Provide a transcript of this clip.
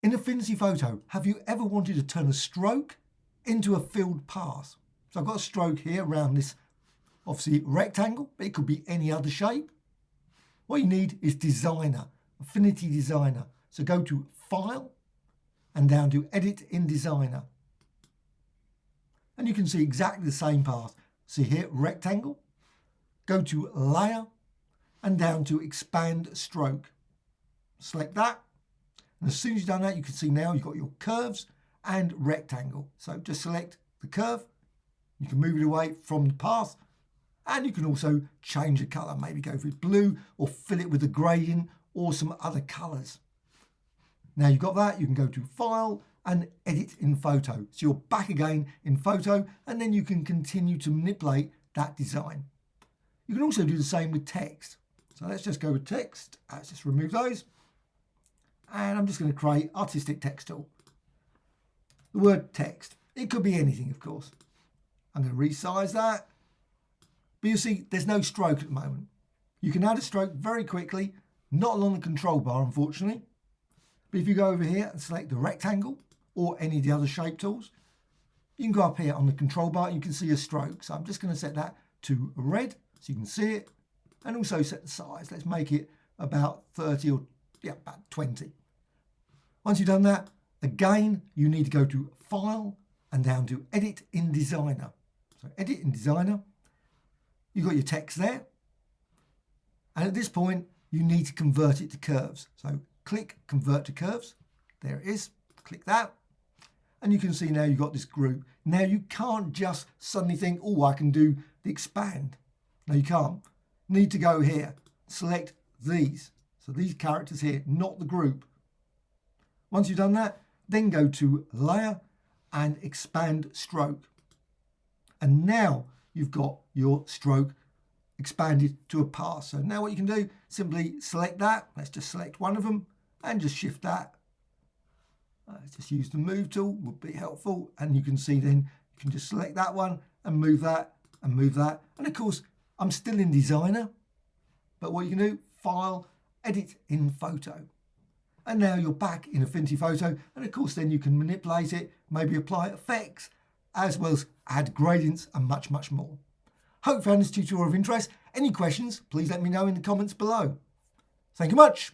In Affinity Photo, have you ever wanted to turn a stroke into a filled path? So I've got a stroke here around this, obviously, rectangle, but it could be any other shape. What you need is Designer, Affinity Designer. So go to File and down to Edit in Designer. And you can see exactly the same path. See here, rectangle. Go to Layer and down to Expand Stroke. Select that. And as soon as you've done that, you can see now you've got your curves and rectangle. So just select the curve. You can move it away from the path. And you can also change the colour. Maybe go for blue or fill it with a gradient or some other colours. Now you've got that, you can go to File and Edit in Photo. So you're back again in Photo, and then you can continue to manipulate that design. You can also do the same with text. So let's just go with text. Let's just remove those. And I'm just going to create artistic text tool. The word text. It could be anything, of course. I'm going to resize that. But you see, there's no stroke at the moment. You can add a stroke very quickly, not along the control bar, unfortunately. But if you go over here and select the rectangle or any of the other shape tools, you can go up here on the control bar and you can see a stroke. So I'm just going to set that to red so you can see it, and also set the size. Let's make it about 30 or about 20. Once you've done that, again, you need to go to File and down to Edit in Designer. So Edit in Designer. You've got your text there. And at this point, you need to convert it to curves. So click Convert to Curves. There it is. Click that. And you can see now you've got this group. Now you can't just suddenly think, oh, I can do the expand. No, you can't. You need to go here. Select these. So these characters here, not the group. Once you've done that, then go to Layer and Expand Stroke. And now you've got your stroke expanded to a path. So now what you can do, simply select that. Let's just select one of them and just shift that. Let's just use the move tool, would be helpful. And you can see then you can just select that one and move that and move that. And of course, I'm still in Designer, but what you can do, File, Edit in Photo. And now you're back in Affinity Photo. And of course, then you can manipulate it, maybe apply effects, as well as add gradients and much, much more. Hope you found this tutorial of interest. Any questions, please let me know in the comments below. Thank you much.